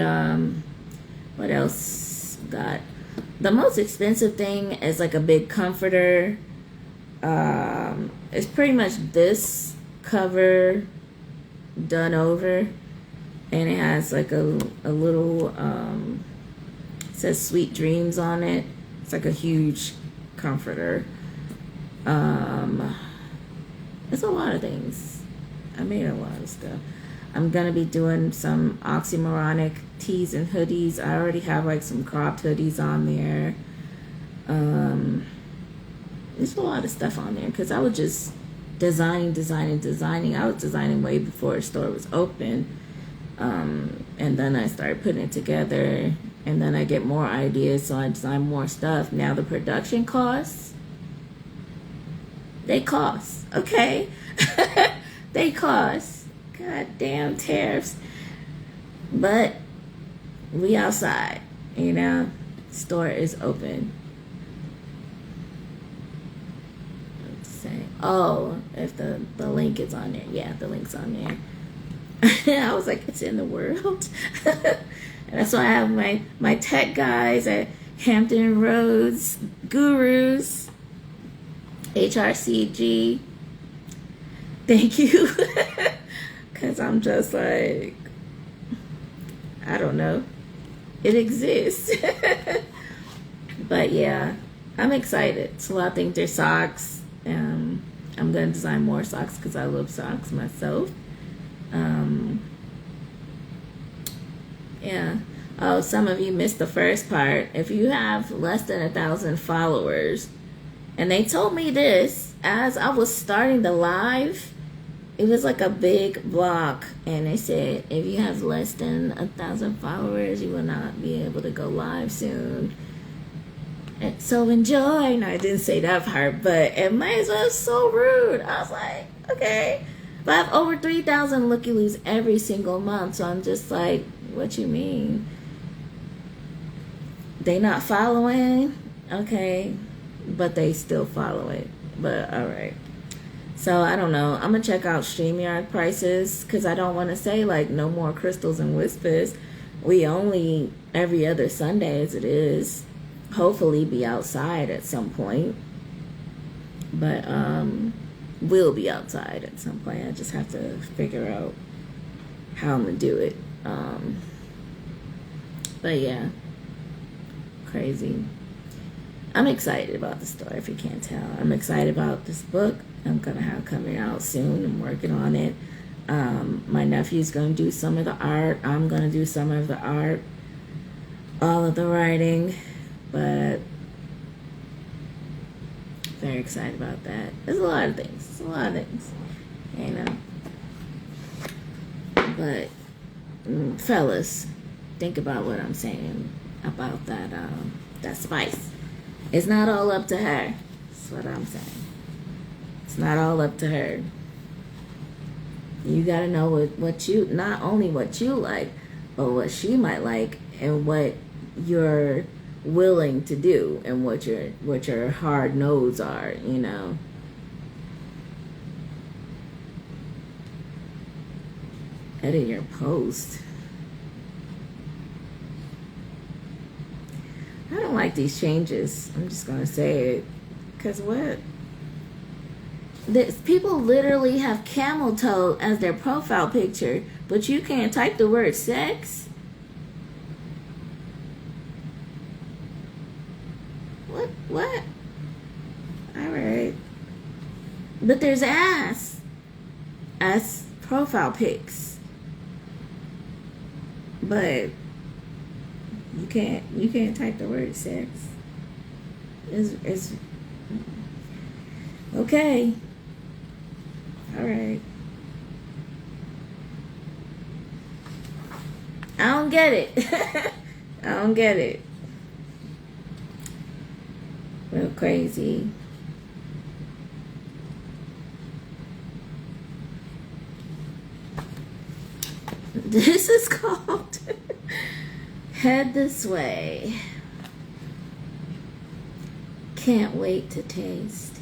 A: what else got? The most expensive thing is like a big comforter. It's pretty much this cover done over, and it has like a little it says Sweet Dreams on it. It's like a huge comforter. It's a lot of things. I made a lot of stuff. I'm gonna be doing some oxymoronic tees and hoodies. I already have like some cropped hoodies on there. There's a lot of stuff on there because I was just designing. I was designing way before the store was open. And then I started putting it together, and then I get more ideas, so I design more stuff. Now the production costs, they cost, okay? They cost. Goddamn tariffs. But we outside, you know? Store is open. Let's see. Oh, if the link is on there. Yeah, the link's on there. I was like, it's in the world. And that's why I have my tech guys at Hampton Roads Gurus, HRCG. Thank you. Because I'm just like, I don't know. It exists. But yeah, I'm excited. So I think there's socks. I'm going to design more socks because I love socks myself. Yeah. Oh, some of you missed the first part. If you have less than 1,000 followers, and they told me this as I was starting the live, it was like a big block, and they said if you have less than 1,000 followers, you will not be able to go live soon. And so enjoy. No, I didn't say that part, but it might as well. So rude. I was like, okay. But I have over 3,000 looky-loos every single month, so I'm just like, what you mean? They not following? Okay. But they still follow it. But alright. So I don't know. I'm going to check out StreamYard prices because I don't want to say like no more crystals and whispers. We only every other Sunday as it is. Hopefully be outside at some point. But we'll be outside at some point. I just have to figure out how I'm going to do it. But yeah, crazy. I'm excited about the store, if you can't tell. I'm excited about this book I'm gonna have coming out soon. I'm working on it. My nephew's gonna do some of the art. I'm gonna do some of the art, all of the writing, but very excited about that. There's a lot of things. You know. But fellas, think about what I'm saying about that spice. It's not all up to her. That's what I'm saying. It's not all up to her. You gotta know what you, not only what you like, but what she might like, and what you're willing to do, and what your hard no's are, you know. Edit your post. I don't like these changes. I'm just gonna say it. Cause what? People literally have camel toe as their profile picture, but you can't type the word sex? What? Alright. But there's ass as profile pics. But you can't type the word sex. It's okay. All right. I don't get it. I don't get it. Real crazy. This is called Head This Way. Can't wait to taste.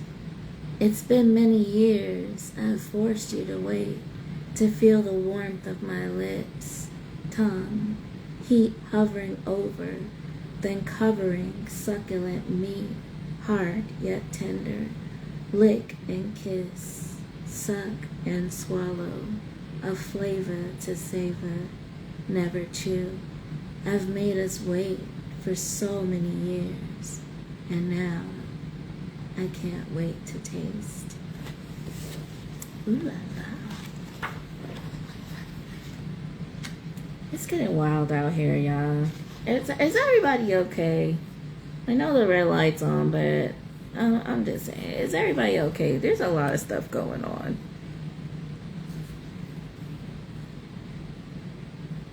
A: It's been many years I've forced you to wait, to feel the warmth of my lips, tongue, heat hovering over, then covering succulent meat, hard yet tender, lick and kiss, suck and swallow, a flavor to savor, never chew. I've made us wait for so many years, and now I can't wait to taste. Ooh la la. It's getting wild out here, y'all. Is everybody okay? I know the red light's on, but I'm just saying, is everybody okay? There's a lot of stuff going on.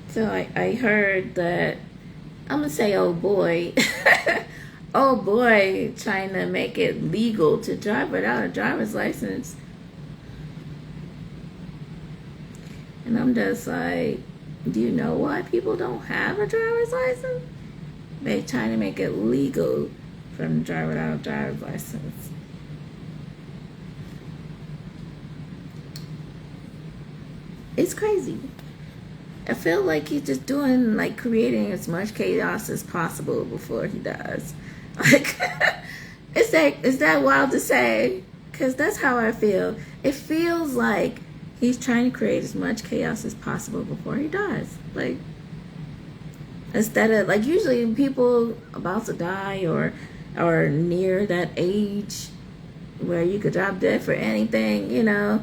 A: So I heard that, I'm gonna say, oh boy, oh boy, trying to make it legal to drive without a driver's license. And I'm just like, do you know why people don't have a driver's license? They trying to make it legal for them to drive without a driver's license. It's crazy. I feel like he's just doing, like, creating as much chaos as possible before he dies. Like, is that wild to say? Because that's how I feel. It feels like he's trying to create as much chaos as possible before he dies. Like, instead of, like, usually people about to die or near that age where you could drop dead for anything, you know,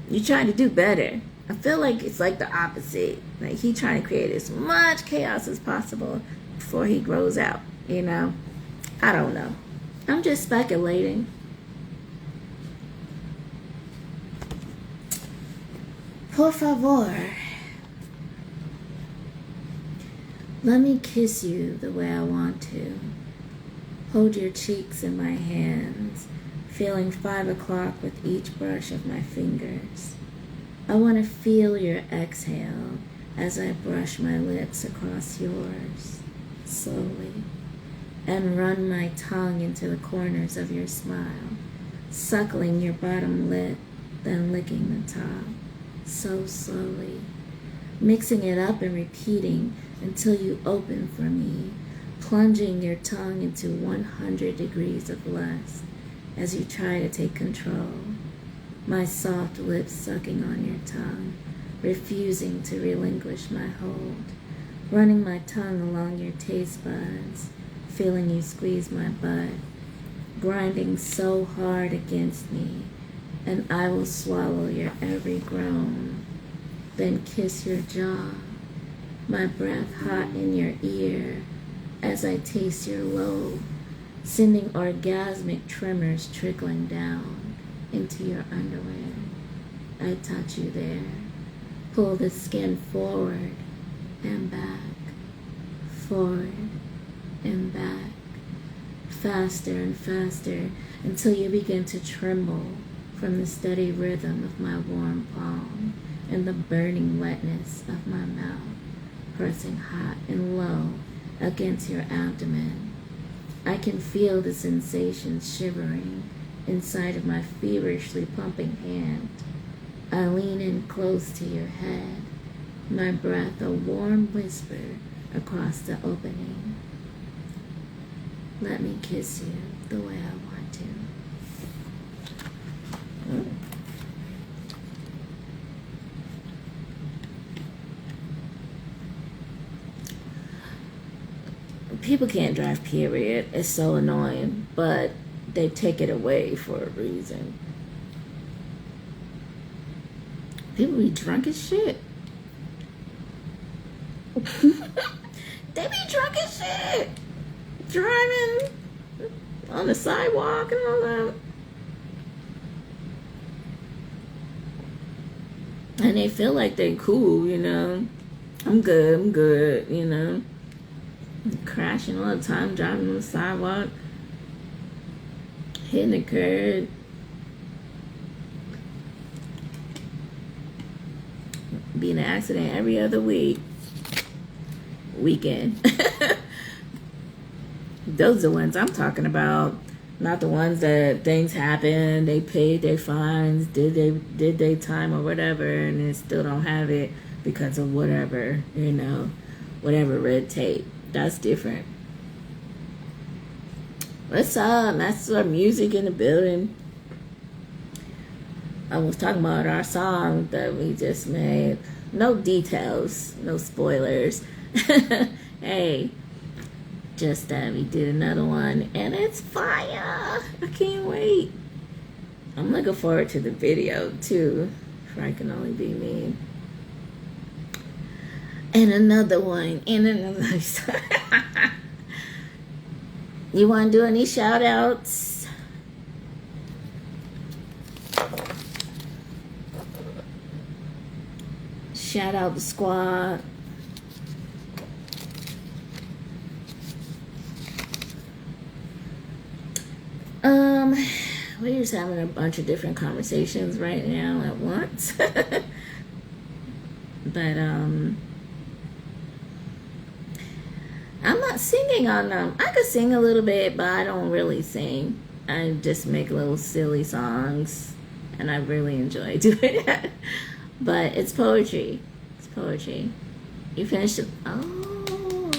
A: you're trying to do better. I feel like it's like the opposite. Like, he trying to create as much chaos as possible before he grows out, you know? I don't know. I'm just speculating. Por favor. Let me kiss you the way I want to. Hold your cheeks in my hands, feeling 5 o'clock with each brush of my fingers. I want to feel your exhale as I brush my lips across yours, slowly, and run my tongue into the corners of your smile, suckling your bottom lip, then licking the top, so slowly, mixing it up and repeating until you open for me, plunging your tongue into 100 degrees of lust as you try to take control. My soft lips sucking on your tongue, refusing to relinquish my hold, running my tongue along your taste buds, feeling you squeeze my butt, grinding so hard against me, and I will swallow your every groan, then kiss your jaw, my breath hot in your ear as I taste your lobe, sending orgasmic tremors trickling down into your underwear. I touch you there, pull the skin forward and back, forward and back, faster and faster until you begin to tremble from the steady rhythm of my warm palm and the burning wetness of my mouth, pressing hot and low against your abdomen. I can feel the sensation shivering inside of my feverishly pumping hand. I lean in close to your head, my breath a warm whisper across the opening. Let me kiss you the way I want to. People can't drive, period. It's so annoying, but they take it away for a reason. People be drunk as shit. They be drunk as shit. Driving on the sidewalk and all that. And they feel like they're cool, you know. I'm good, you know. Crashing all the time, driving on the sidewalk, hitting the curb. Be in an accident every other weekend. Those are the ones I'm talking about. Not the ones that things happen, they paid their fines, did they time or whatever, and then still don't have it because of whatever, whatever red tape. That's different. What's up? Master Music in the building. I was talking about our song that we just made. No details, no spoilers. Hey, just that we did another one and it's fire. I can't wait. I'm looking forward to the video too, if I can only be me. And another one, and another. You want to do any shout outs? Shout out the squad. We're just having a bunch of different conversations right now at once. But I'm not singing on them. I could sing a little bit, but I don't really sing. I just make little silly songs, and I really enjoy doing that. But it's poetry. It's poetry. You finished it? Oh,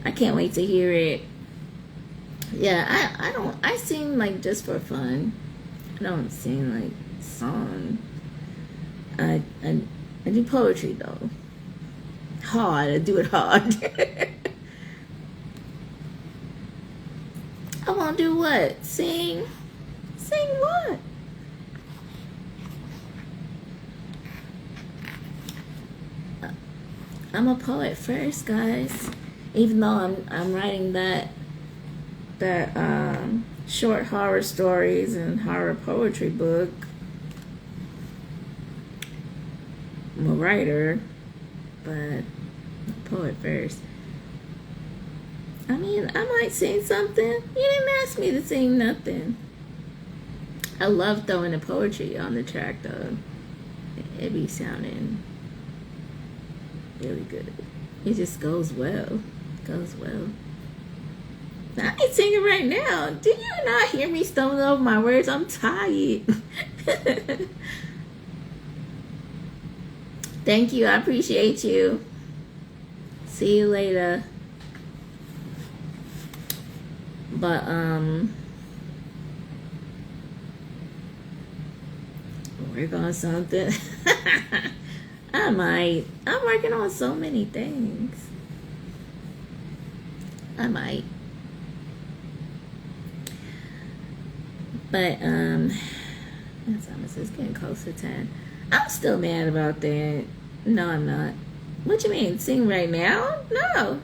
A: I can't wait to hear it. Yeah, I sing like just for fun. I don't sing like song. I do poetry though. Hard, I do it hard. I want to do what? Sing? Sing what? I'm a poet first, guys. Even though I'm writing that short horror stories and horror poetry book. I'm a writer, but I'm a poet first. I mean, I might sing something. You didn't ask me to sing nothing. I love throwing the poetry on the track though. It be sounding really good. It just goes well. Goes well. I ain't singing right now. Do you not hear me stumbling over my words? I'm tired. Thank you. I appreciate you. See you later. But work on something. I might. I'm working on so many things. I might. But it's getting close to 10. I'm still mad about that. No, I'm not. What you mean? Sing right now? No.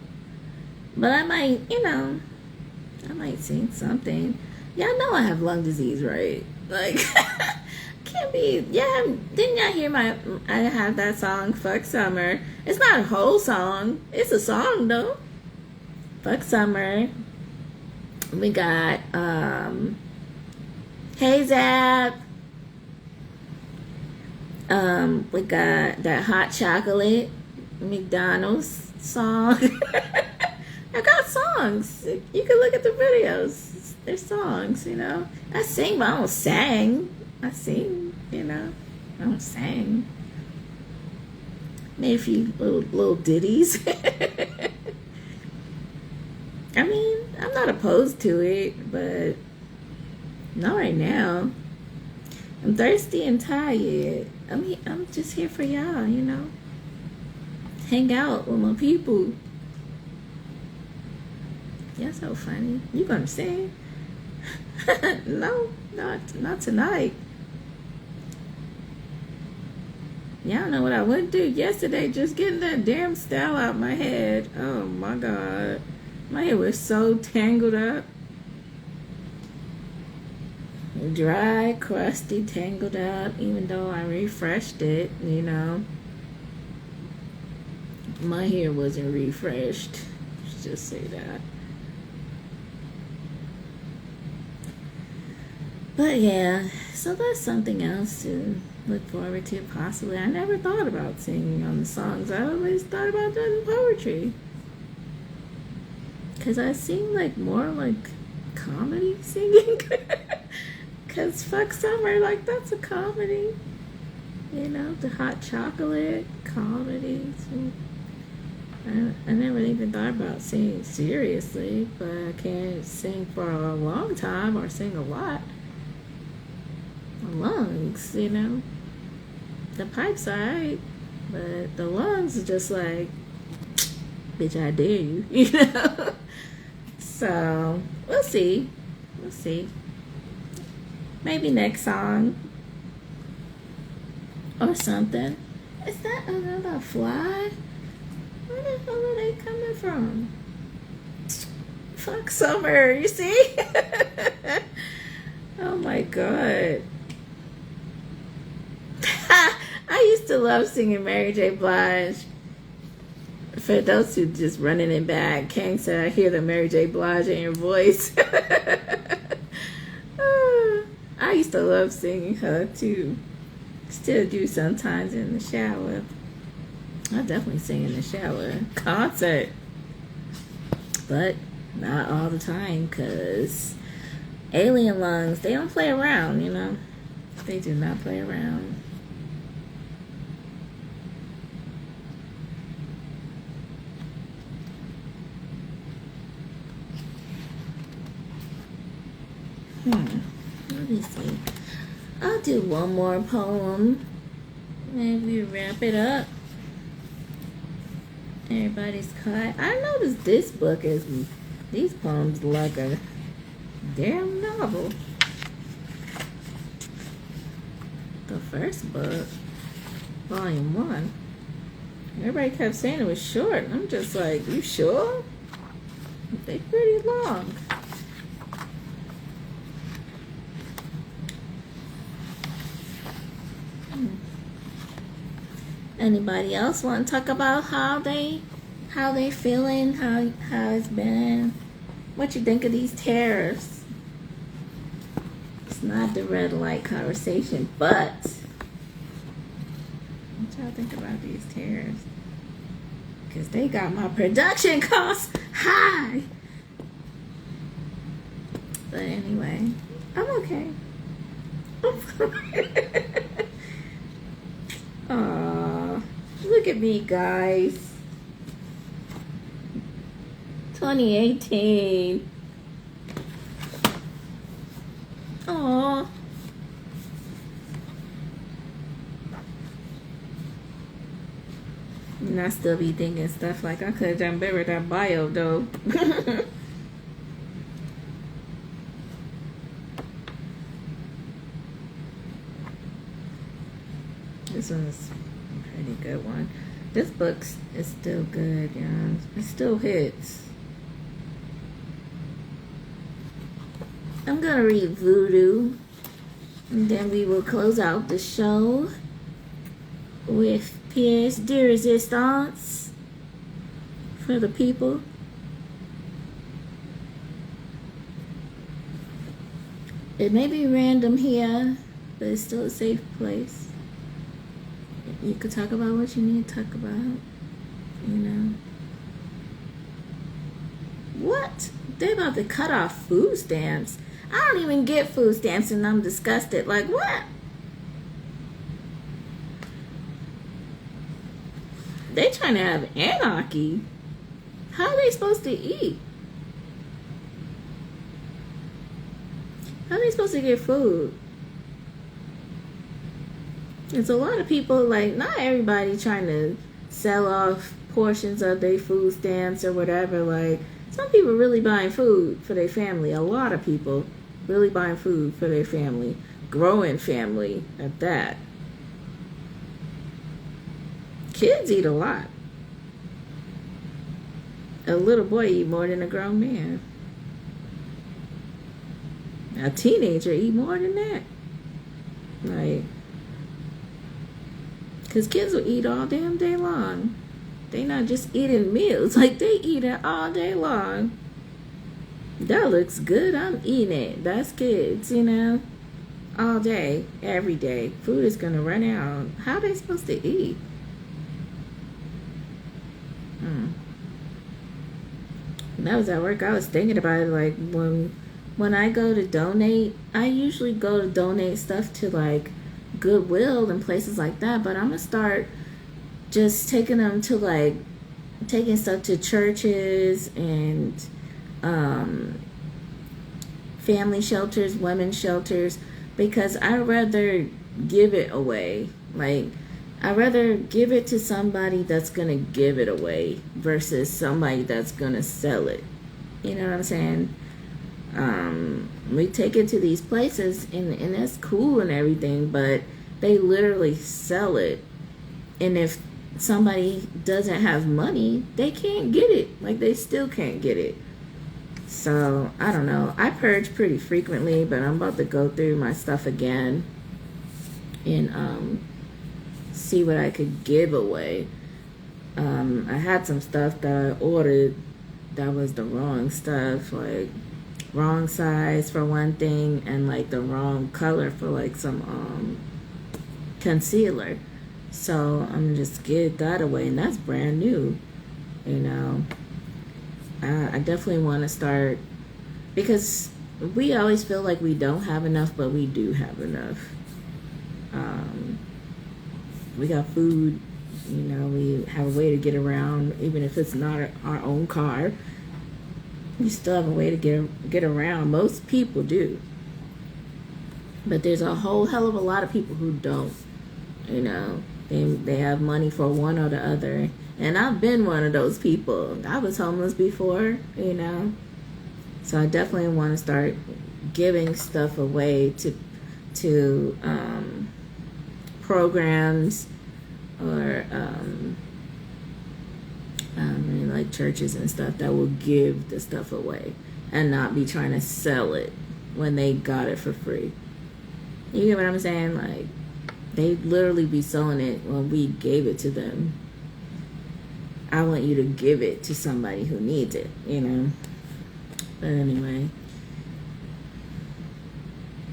A: But I might, I might sing something. Y'all know I have lung disease, right? Like, can't be. Yeah, didn't y'all hear I have that song, Fuck Summer. It's not a whole song. It's a song, though. Fuck Summer. We got, Hey Zap. We got that hot chocolate McDonald's song. I got songs. You can look at the videos. They're songs, I sing, but I don't sing. I sing, I don't sing. Made a few little ditties. I mean, I'm not opposed to it, but not right now. I'm thirsty and tired. I'm just here for y'all, Hang out with my people. You're so funny. You gonna sing? No, not tonight. Y'all know what I went through yesterday, just getting that damn style out my head. Oh my God. My hair was so tangled up. Dry, crusty, tangled up, even though I refreshed it, My hair wasn't refreshed. Let's just say that. But yeah, so that's something else to look forward to, possibly. I never thought about singing on the songs. I always thought about doing poetry. Because I sing more like comedy singing. Cause fuck summer, like that's a comedy. You know, the hot chocolate comedy. So I never even thought about singing seriously, but I can't sing for a long time or sing a lot. My lungs, you know. The pipes alright, but the lungs are just like, bitch, I dare you, you know. So we'll see. We'll see. Maybe next song or something. Is that another fly? Where the hell are they coming from? Fuck summer, you see? Oh my god. I used to love singing Mary J. Blige. For those who just running it back, Kang said, I hear the Mary J. Blige in your voice. I used to love singing her too. Still do sometimes in the shower. I definitely sing in the shower. Concert. But not all the time, because alien lungs, they don't play around, you know. They do not play around. Let me see. I'll do one more poem. Maybe wrap it up. Everybody's caught. I noticed this book is, these poems like a damn novel. The first book, volume 1. Everybody kept saying it was short. I'm just like, you sure? They pretty long. Anybody else want to talk about how they feeling, how it's been, what you think of these tariffs? It's not the red light conversation, but what y'all think about these tariffs? Because they got my production costs high. But anyway, I'm okay. Aww, look at me, guys. 2018. Aww. And I still be thinking stuff like I could have done better with that bio, though. This one's a pretty good one. This book is still good, y'all. It still hits. I'm gonna read Voodoo, and then we will close out the show with Pièce de Résistance for the people. It may be random here, but it's still a safe place. You could talk about what you need to talk about, you know. What? They about to cut off food stamps. I don't even get food stamps and I'm disgusted. Like, what? They trying to have anarchy. How are they supposed to eat? How are they supposed to get food? There's a lot of people, like, not everybody trying to sell off portions of their food stamps or whatever. Like, some people really buying food for their family. A lot of people really buying food for their family. Growing family at that. Kids eat a lot. A little boy eat more than a grown man. A teenager eat more than that. Like, because kids will eat all damn day long. They not just eating meals. Like, they eat it all day long. That looks good. I'm eating it. That's kids, you know. All day, every day. Food is going to run out. How are they supposed to eat? When I was at work, I was thinking about it. Like, when when I go to donate, I usually go to donate stuff to like Goodwill and places like that. But I'm gonna start just taking them to like taking stuff to churches and family shelters, women's shelters, because I'd rather give it away. Like, I'd rather give it to somebody that's gonna give it away versus somebody that's gonna sell it. You know what I'm saying? We take it to these places and that's cool and everything, but they literally sell it. And if somebody doesn't have money, they can't get it. Like, they still can't get it. So, I don't know. I purge pretty frequently, but I'm about to go through my stuff again and see what I could give away. I had some stuff that I ordered that was the wrong stuff, like wrong size for one thing, and like the wrong color for like some concealer. So I'm gonna just give that away, and that's brand new. You know, I definitely want to start, because we always feel like we don't have enough, but we do have enough. We got food, you know, we have a way to get around, even if it's not our own car. We still have a way to get around. Most people do. But there's a whole hell of a lot of people who don't, you know. They have money for one or the other. And I've been one of those people. I was homeless before, you know. So I definitely want to start giving stuff away to programs or like churches and stuff that will give the stuff away and not be trying to sell it when they got it for free. You get what I'm saying? Like, they literally be selling it when we gave it to them. I want you to give it to somebody who needs it, you know. But anyway,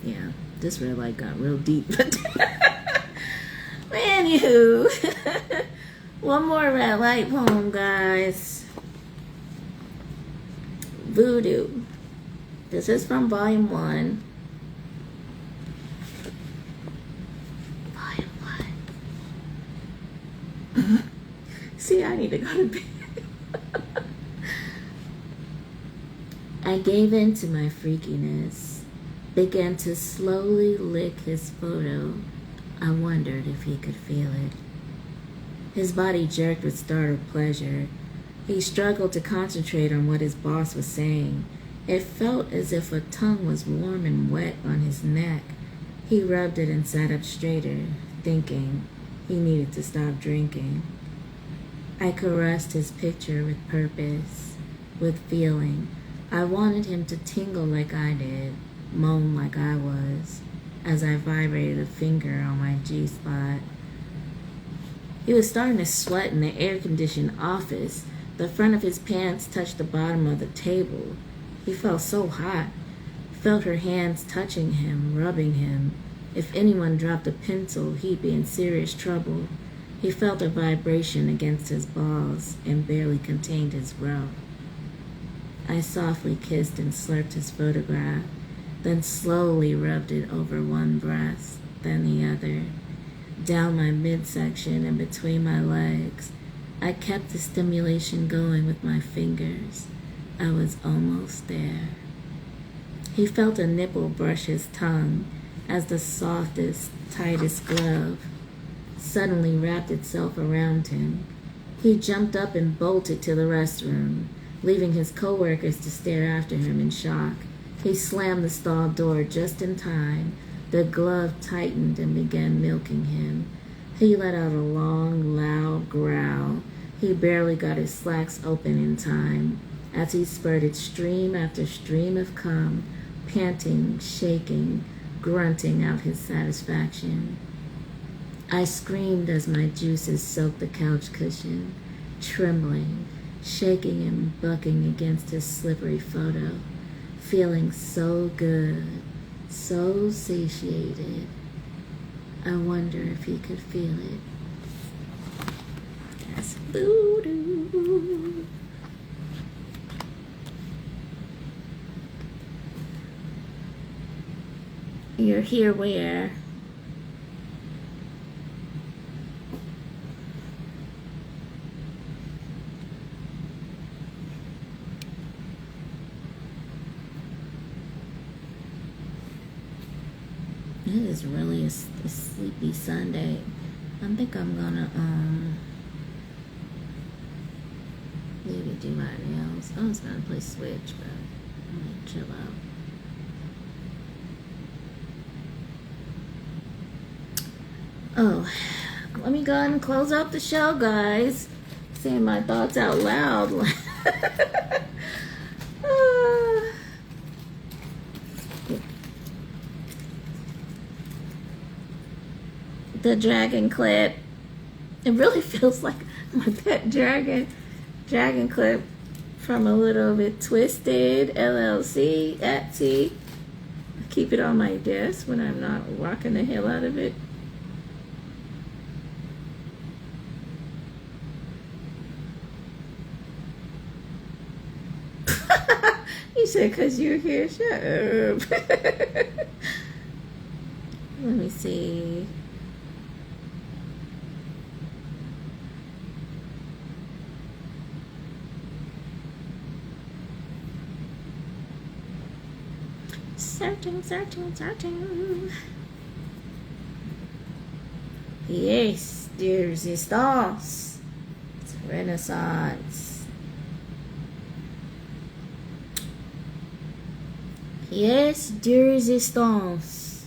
A: yeah, this red light got real deep. Anywho, one more red light poem, guys. Voodoo. This is from volume 1. Volume 1. See, I need to go to bed. I gave in to my freakiness, began to slowly lick his photo. I wondered if he could feel it. His body jerked with startled pleasure. He struggled to concentrate on what his boss was saying. It felt as if a tongue was warm and wet on his neck. He rubbed it and sat up straighter, thinking he needed to stop drinking. I caressed his picture with purpose, with feeling. I wanted him to tingle like I did, moan like I was, as I vibrated a finger on my G-spot. He was starting to sweat in the air-conditioned office. The front of his pants touched the bottom of the table. He felt so hot. Felt her hands touching him, rubbing him. If anyone dropped a pencil, he'd be in serious trouble. He felt a vibration against his balls and barely contained his growth. I softly kissed and slurped his photograph, then slowly rubbed it over one breast, then the other, down my midsection and between my legs. I kept the stimulation going with my fingers. I was almost there. He felt a nipple brush his tongue as the softest, tightest glove suddenly wrapped itself around him. He jumped up and bolted to the restroom, leaving his coworkers to stare after him in shock. He slammed the stall door just in time. The glove tightened and began milking him. He let out a long, loud growl. He barely got his slacks open in time as he spurted stream after stream of cum, panting, shaking, grunting out his satisfaction. I screamed as my juices soaked the couch cushion, trembling, shaking and bucking against his slippery photo, feeling so good, so satiated. I wonder if he could feel it. That's voodoo. You're here where? It is really a sleepy Sunday. I think I'm gonna maybe do my nails. I was gonna play Switch, but I'm gonna chill out. Oh, let me go ahead and close up the show, guys. Saying my thoughts out loud. The dragon clip. It really feels like my pet dragon clip from A Little Bit Twisted, LLC, Etsy. I keep it on my desk when I'm not rocking the hell out of it. You said because you're here. Shut up. Let me see. Searching. Yes, there's the stars. It's Renaissance. Yes, de resistance.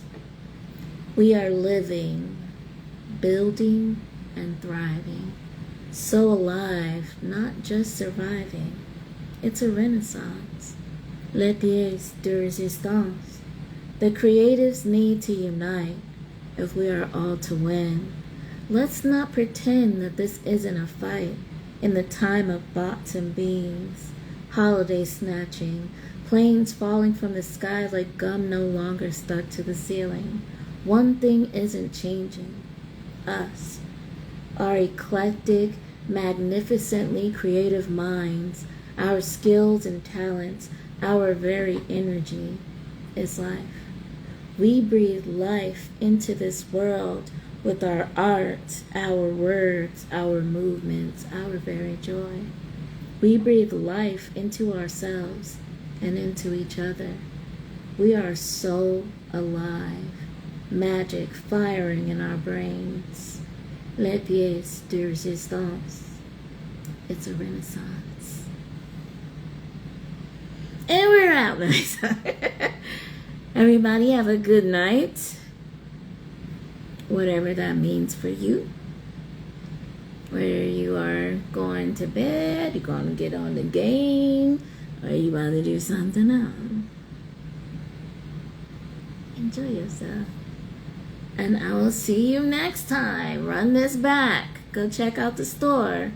A: We are living, building, and thriving. So alive, not just surviving. It's a renaissance. Les pièces de résistance. The creatives need to unite if we are all to win. Let's not pretend that this isn't a fight in the time of bots and beams, holiday snatching, planes falling from the sky like gum no longer stuck to the ceiling. One thing isn't changing. Us. Our eclectic, magnificently creative minds, our skills and talents, our very energy is life. We breathe life into this world with our art, our words, our movements, our very joy. We breathe life into ourselves and into each other. We are so alive. Magic firing in our brains. Les pièces de résistance. It's a renaissance. And we're out, guys. Everybody have a good night. Whatever that means for you. Whether you are going to bed, you're going to get on the game, or you about to do something else. Enjoy yourself. And I will see you next time. Run this back. Go check out the store.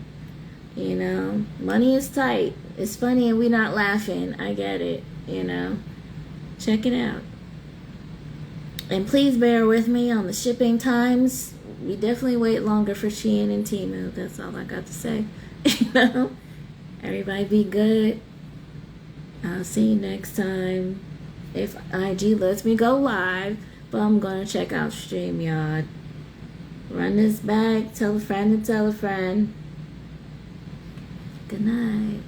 A: You know, money is tight. It's funny and we're not laughing. I get it, you know. Check it out. And please bear with me on the shipping times. We definitely wait longer for Shein and Temu. That's all I got to say. You know? Everybody be good. I'll see you next time. If IG lets me go live. But I'm going to check out StreamYard. Run this back. Tell a friend to tell a friend. Good night.